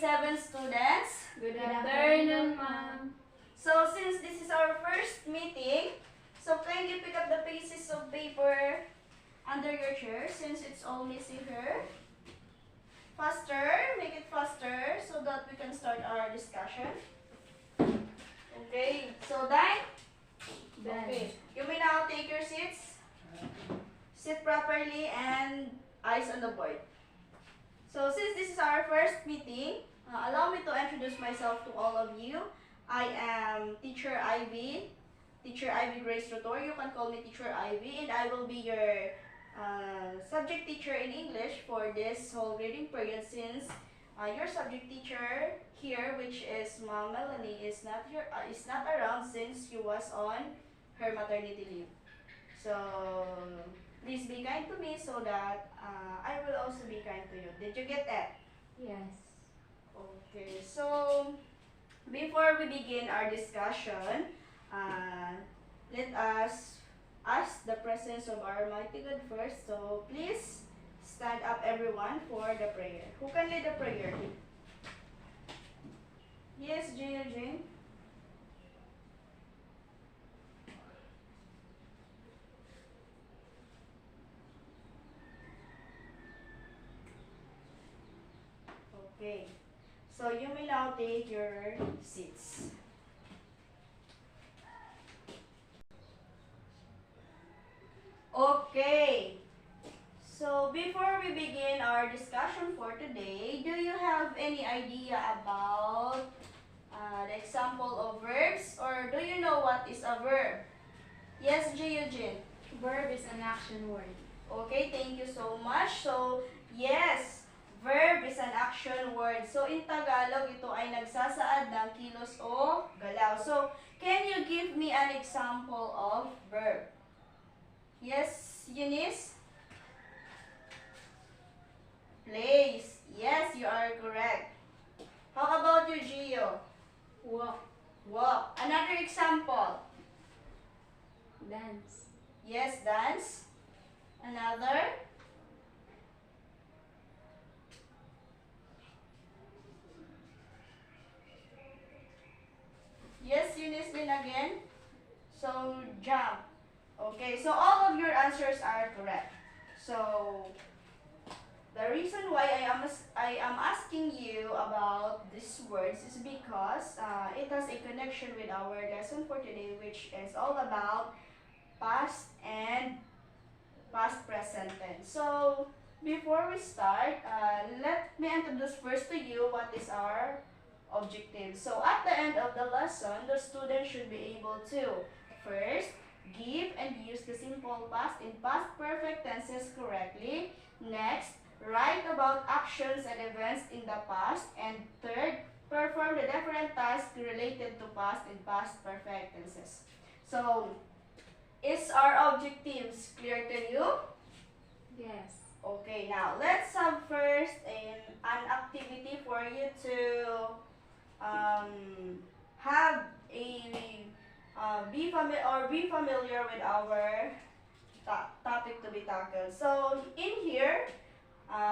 Grade 7 students. Good afternoon, ma'am. So since this is our first meeting, so kindly pick up the pieces of paper under your chair since it's all messy here. Faster, make it faster so that we can start our discussion. Okay, so done? Okay, you may now take your seats. Sit properly and eyes on the board. So since this is our first meeting, allow me to introduce myself to all of you. I am Teacher Ivy, Grace Rotor. You can call me Teacher Ivy, and I will be your subject teacher in English for this whole grading period since your subject teacher here, which is Ma'am Melanie, is not around since she was on her maternity leave. So please be kind to me so that I will also be kind to you. Did you get that? Yes. Okay, so before we begin our discussion, let us ask the presence of our mighty God first. So please stand up everyone for the prayer. Who can lead the prayer? Yes, Jane. Okay, so you may now take your seats. Okay, so before we begin our discussion for today, do you have any idea about the example of verbs, or do you know what is a verb? Yes, Eugene. Verb is an action word. Okay, thank you so much. So, yes, verb is an action word. So, in Tagalog, ito ay nagsasaad ng kilos o galaw. So, can you give me an example of verb? Yes, Eunice? Place. Yes, you are correct. How about you, Gio? Walk. Walk. Another example. Dance. Yes, dance. Another. Yes, Eunice Lin again. So, jump. Okay, so all of your answers are correct. So, the reason why I am asking you about these words is because it has a connection with our lesson for today, which is all about past and past present tense. So, before we start, let me introduce first to you what is our objective. So, at the end of the lesson, the student should be able to first give and use the simple past in past perfect tenses correctly. Next, write about actions and events in the past. And third, perform the different tasks related to past and past perfect tenses. So, is our objectives clear to you? Yes. Okay, now let's have first an activity for you to have a be familiar with our topic to be tackled. So in here,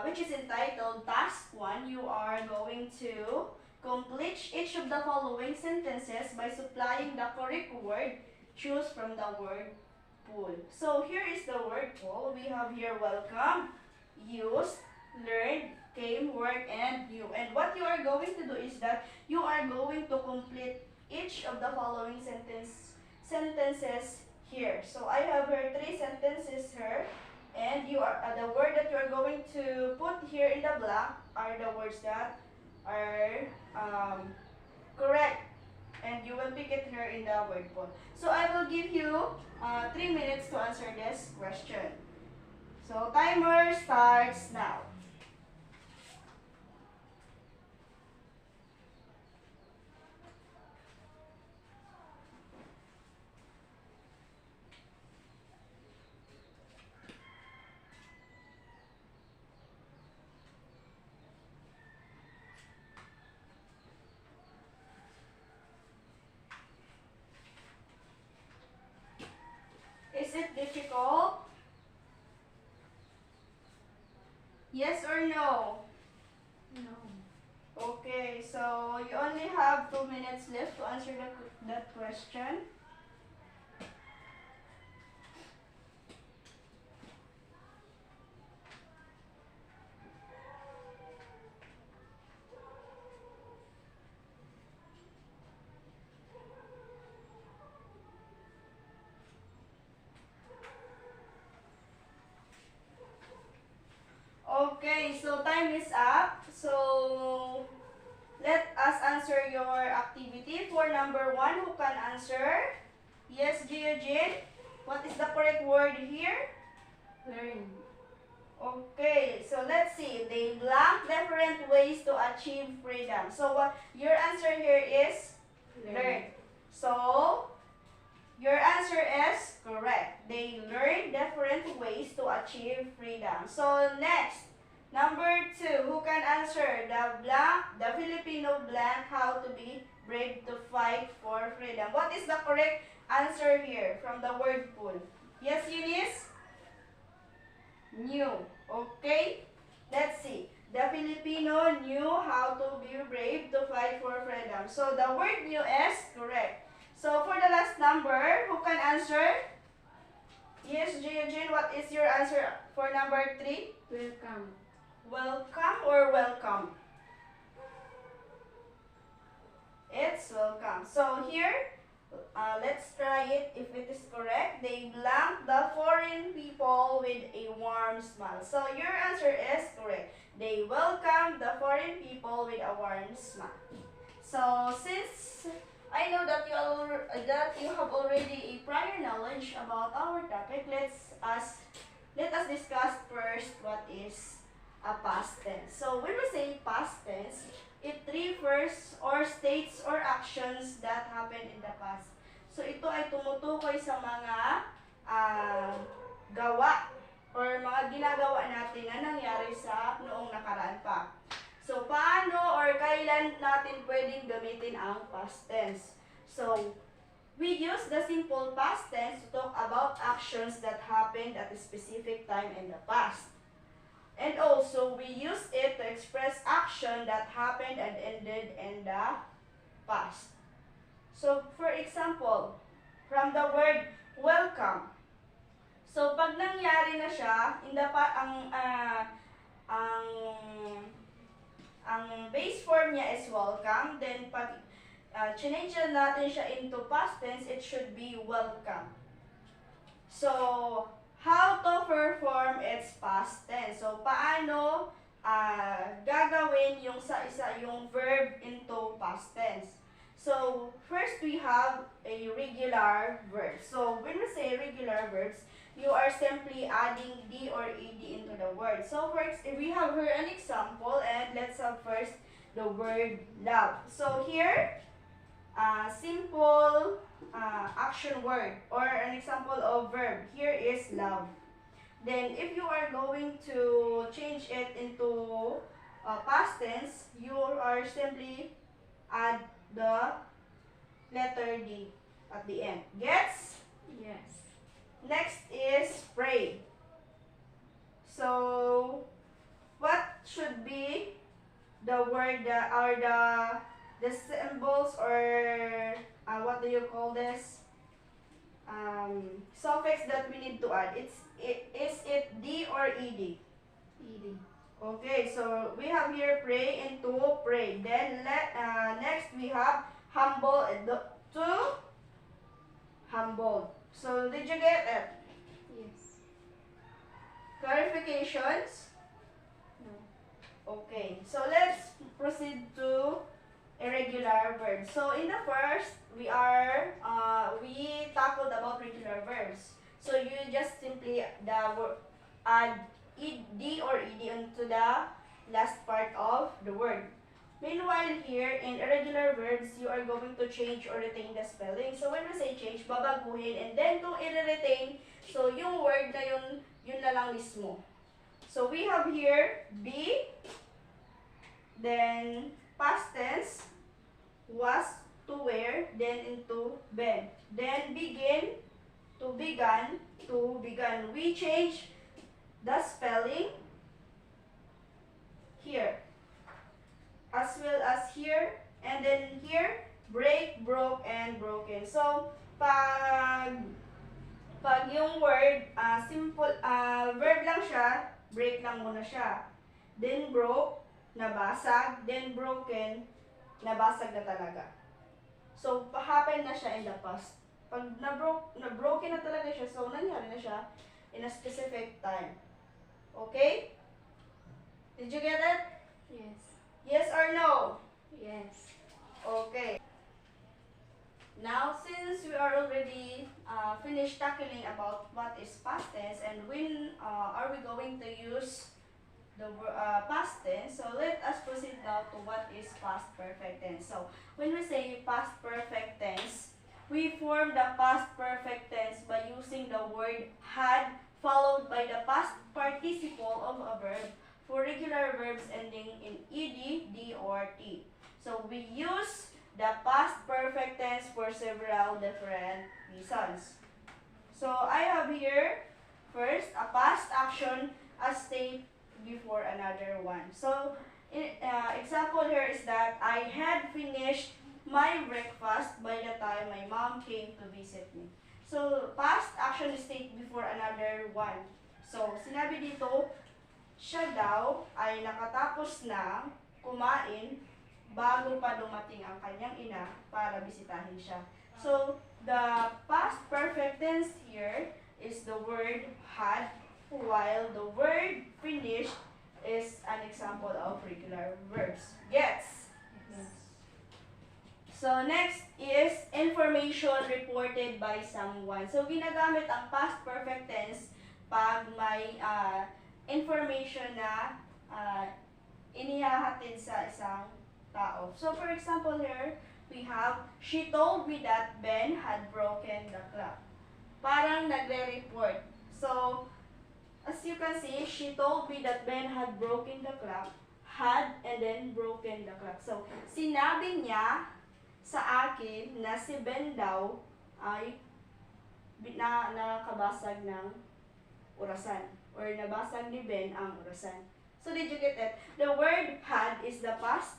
which is entitled Task 1, you are going to complete each of the following sentences by supplying the correct word. Choose from the word pool. So here is the word pool. We have here welcome, used, learned, came, work, and you. And what you are going to do is that you are going to complete each of the following sentences here. So I have here 3 sentences here, and you are the word that you are going to put here in the blank are the words that are correct, and you will pick it here in the word pool. So I will give you 3 minutes to answer this question. So timer starts now. Is it difficult? Yes or no? No. Okay, so you only have 2 minutes left to answer that question. Okay, so time is up. So let us answer your activity. For number 1, who can answer? Yes, Eugene. What is the correct word here? Learn. Okay, so let's see. They blank different ways to achieve freedom. So your answer here is learn. So your answer is correct. They learn different ways to achieve freedom. So next, number 2, who can answer the Filipino blank, how to be brave to fight for freedom? What is the correct answer here from the word pool? Yes, Eunice? Knew. Okay, let's see. The Filipino knew how to be brave to fight for freedom. So the word knew is correct. So for the last number, who can answer? Yes, Eugene, what is your answer for number 3? Welcome. Welcome or welcome? It's welcome. So here, let's try it if it is correct. They blank the foreign people with a warm smile. So your answer is correct. They welcome the foreign people with a warm smile. So since I know that you have already a prior knowledge about our topic, let us discuss first what is a past tense. So when we say past tense, it refers or states or actions that happened in the past. So ito ay tumutukoy sa mga gawa or mga ginagawa natin na nangyari sa noong nakaraan pa. So paano or kailan natin pwedeng gamitin ang past tense? So we use the simple past tense to talk about actions that happened at a specific time in the past. And also, we use it to express action that happened and ended in the past. So, for example, from the word welcome. So, pag nangyari na siya, ang base form niya is welcome. Then, pag change natin siya into past tense, it should be welcome. So, how to perform its past tense? So, paano gagawin yung yung verb into past tense? So, first we have a regular verb. So, when we say regular verbs, you are simply adding D or ED into the word. So, first, we have here an example, and let's have first the word love. So, here, simple action word or an example of verb. Here is love. Then if you are going to change it into past tense, you are simply add the letter D at the end. Gets? Yes. Next is pray. So what should be the word or the symbols or what do you call this? Suffix that we need to add. Is it D or ED? ED. Okay, so we have here pray into pray. Then next we have humble to humbled. So did you get it? Yes. Clarifications? No. Okay, so let's proceed to irregular verbs. So in the first, we tackled about regular verbs. So you just simply add D or ED into the last part of the word. Meanwhile here, in irregular verbs, you are going to change or retain the spelling. So when we say change, babaguhin, and then kung i-retain, so yung word na yun na lang mismo. So we have here be, then past tense, was to wear, then into bed. Then begin, to began, to began. We change the spelling here. As well pag yung word, simple, verb lang siya, break lang muna siya. Then broke, nabasag. Then broken, nabasag na talaga. So, happen na siya in the past. Pag na-broken na talaga siya, so nangyari na siya in a specific time. Okay? Did you get it? Yes. Yes or no? Yes. Okay. Now, since we are already finished tackling about what is past tense and when are we going to use the past tense, so let us proceed now to what is past perfect tense. So, when we say past perfect tense, we form the past perfect tense by using the word had followed by the past participle of a verb for regular verbs ending in ed, d, or t. So, we use the past perfect tense for several different reasons. So, I have here first a past action as state before another one. So, example here is that I had finished my breakfast by the time my mom came to visit me. So, past action state before another one. So, sinabi dito, siya daw ay nakatapos na kumain bago pa dumating ang kanyang ina para bisitahin siya. So, the past perfect tense here is the word had, while the word finished is an example of regular verbs. Gets? Yes. So, next is information reported by someone. So, ginagamit ang past perfect tense pag may information na inihahatid sa isang tao. So, for example here, we have, she told me that Ben had broken the clock. Parang nagre-report. So, as you can see, she told me that Ben had broken the clock, had, and then broken the clock. So, sinabi niya sa akin na si Ben daw ay nakabasag ng orasan, or nabasag ni Ben ang orasan. So, did you get it? The word had is the past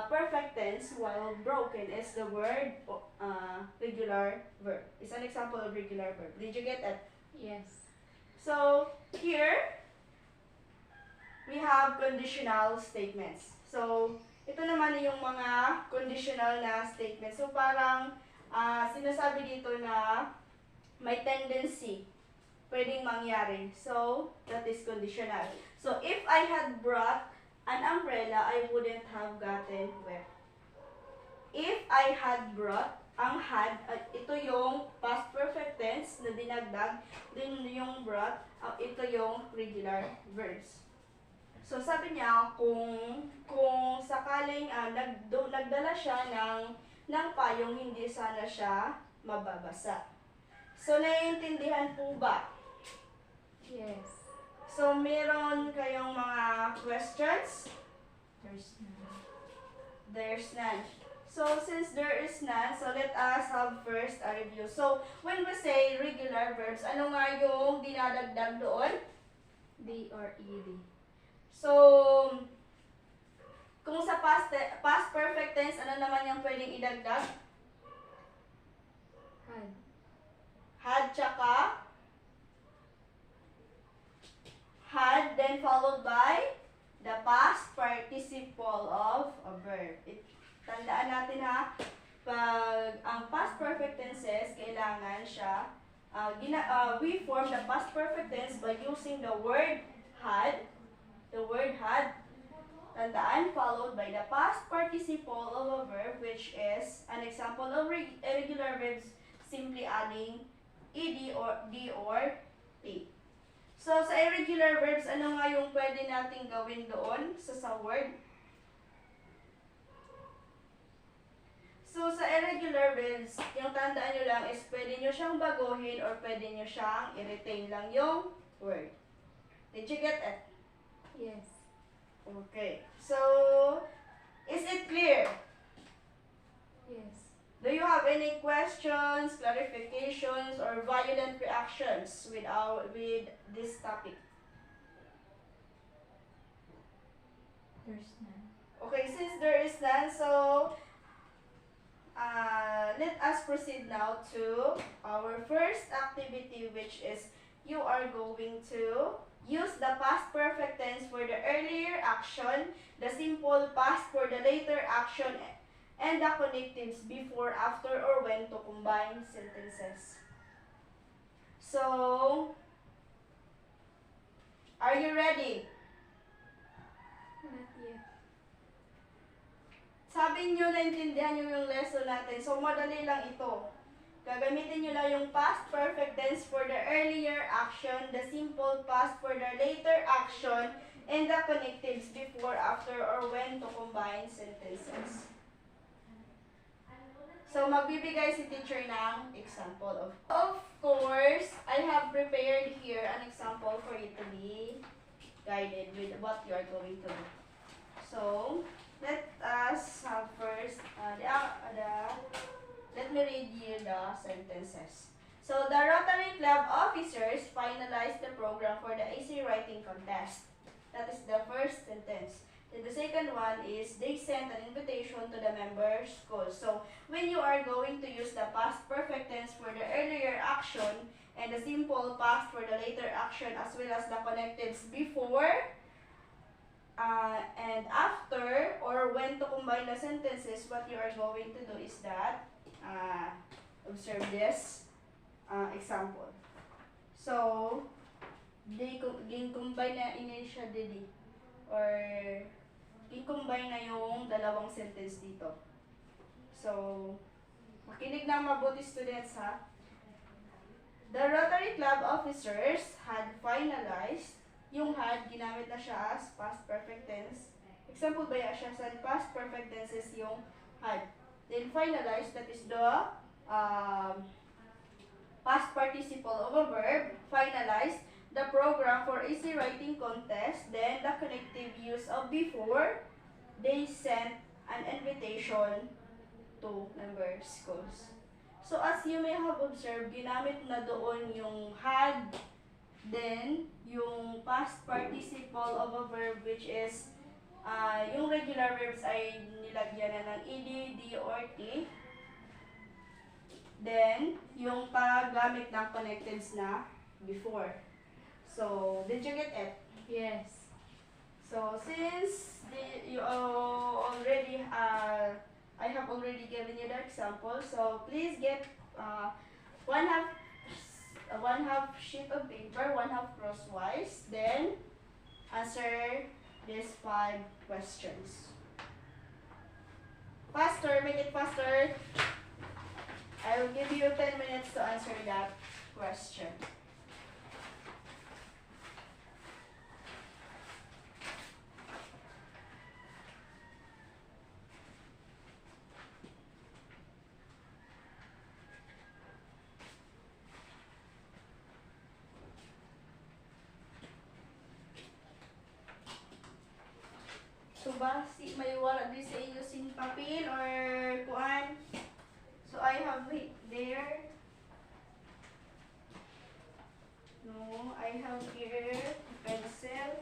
perfect tense, while broken is the word regular verb. It's an example of regular verb. Did you get it? Yes. So, here, we have conditional statements. So, ito naman yung mga conditional na statements. So, parang sinasabi dito na may tendency pwedeng mangyari. So, that is conditional. So, if I had brought an umbrella, I wouldn't have gotten wet. If I had brought, ang had, ito yung past perfect tense na dinagdag, then yung brought, ito yung regular verbs. So, sabi niya, kung sakaling nagdala siya ng payong, hindi sana siya mababasa. So, naiintindihan po ba? Yes. So, meron kayong mga questions? There's none. There's none. So, since there is none, so let us have first a review. So, when we say regular verbs, ano nga yung dinadagdag doon? D or ed. So, kung sa past perfect tense, ano naman yung pwedeng idagdag? Had. Had tsaka had, then followed by the past participle of a verb. Tandaan natin ha, pag ang past perfect tenses, kailangan siya, we form the past perfect tense by using the word had, tandaan, followed by the past participle of a verb, which is an example of irregular verbs, simply adding ed or d or t. So, sa irregular verbs, ano nga yung pwede nating gawin doon sa word? So, sa irregular verbs, yung tandaan nyo lang is pwede nyo siyang baguhin or pwede nyo siyang i-retain lang yung word. Did you get it? Yes. Okay. So, is it clear? Yes. Do you have any questions, clarifications, or violent reactions with this topic? There's none. Okay, since there is none, so let us proceed now to our first activity, which is you are going to use the past perfect tense for the earlier action, the simple past for the later action, and the connectives before, after, or when to combine sentences. So, are you ready? Not yet. Sabi nyo, naintindihan nyo yung lesson natin. So, madali lang ito. Gagamitin nyo lang yung past perfect tense for the earlier action, the simple past for the later action, and the connectives before, after, or when to combine sentences. So, magbibigay si teacher ng example. Of course, I have prepared here an example for you to be guided with what you are going to do. So, let us have first, let me read you the sentences. So, the Rotary Club officers finalized the program for the AC writing contest. That is the first sentence. Then the second one is they sent an invitation to the member schools. So, when you are going to use the past perfect tense for the earlier action and the simple past for the later action as well as the connectives before and after, or when to combine the sentences, what you are going to do is that, observe this example. So, combine na ini siya dili, or i-combine na yung dalawang sentence dito. So, makinig na mabuti students ha. The Rotary Club officers had finalized, yung had, ginamit na siya as past perfect tense. Example ba ya siya sa past perfect tense is yung had. Then finalized, that is the past participle of a verb, finalized the program for easy writing contest, then the connective use of before, they sent an invitation to member schools. So as you may have observed, ginamit na doon yung had, then yung past participle of a verb which is yung regular verbs ay nilagyan na ng ed, d, or t. Then, yung paggamit ng connectives na before. So, did you get it? Yes. So, since you already, I have already given you the example, so please get one half sheet of paper, one half crosswise, then answer these 5 questions. Faster, make it faster. I will give you 10 minutes to answer that question. So ba, may wala din sa inyo sin papel or kuan? So I have it there. No, I have here pencil,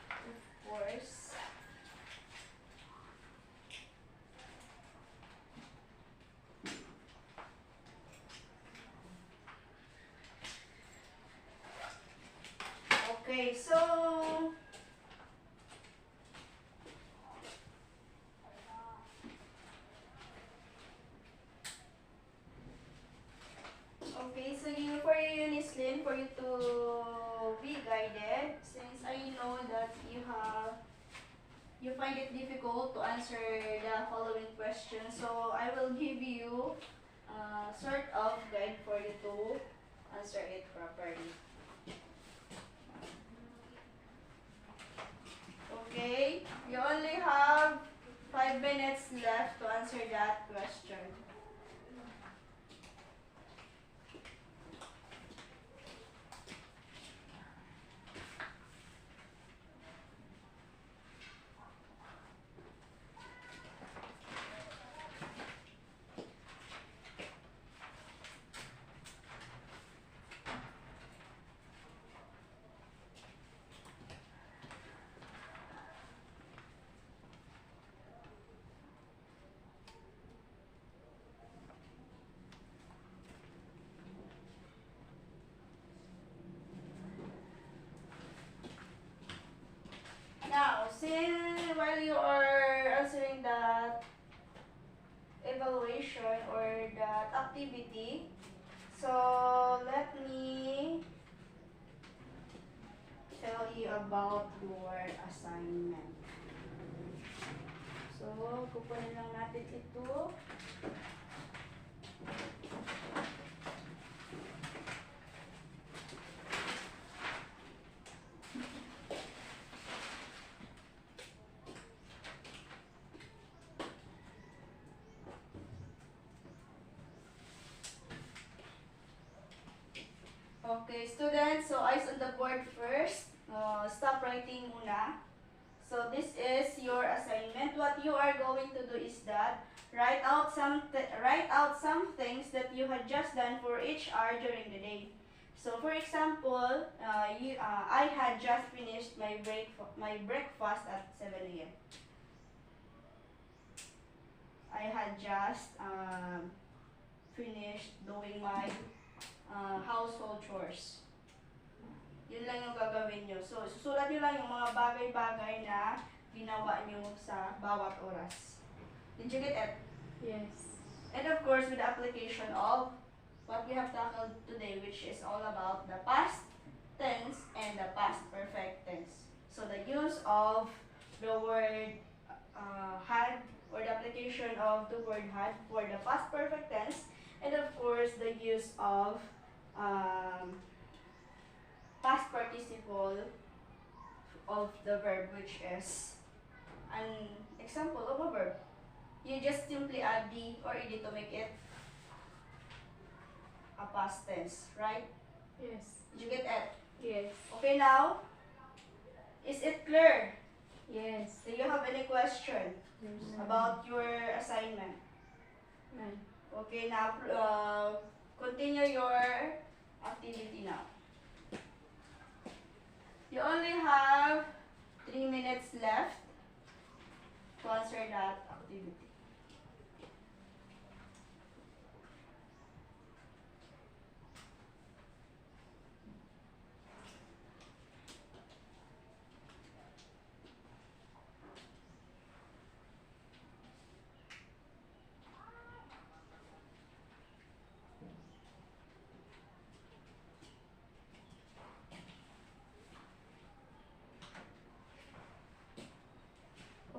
of course. Okay, so for you, Unislin, for you to be guided, since I know that you find it difficult to answer the following questions, so I will give you sort of guide for you to answer it properly. Okay, you only have 5 minutes left to answer that question. situation or that activity. So let me tell you about your assignment. So, kukunin lang natin ito. Okay, students, so eyes on the board first. Stop writing muna. So this is your assignment. What you are going to do is that write out some things that you had just done for each hour during the day. So for example, I had just finished my breakfast at 7 a.m. I had just finished doing my household chores. Yun lang yung gagawin nyo. So, susulat nyo lang yung mga bagay-bagay na ginawa nyo sa bawat oras. Did you get it? Yes. And of course, with the application of what we have tackled today, which is all about the past tense and the past perfect tense. So, the use of the word had, or the application of the word had for the past perfect tense, and of course, the use of past participle of the verb, which is an example of a verb. You just simply add the or ed to make it a past tense, right? Yes. Did you get it? Yes. Okay, now, is it clear? Yes. Do you have any question about your assignment? None. Okay, now continue your activity now. You only have 3 minutes left to answer that activity.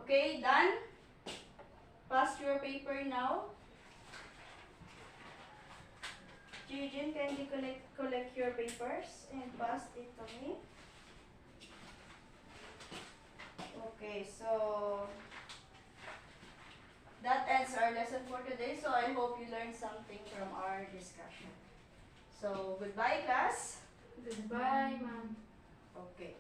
Okay, done? Pass your paper now. Eugene, can you collect your papers and pass it to me? Okay, so that ends our lesson for today. So I hope you learned something from our discussion. So goodbye, class. Goodbye, ma'am. Okay.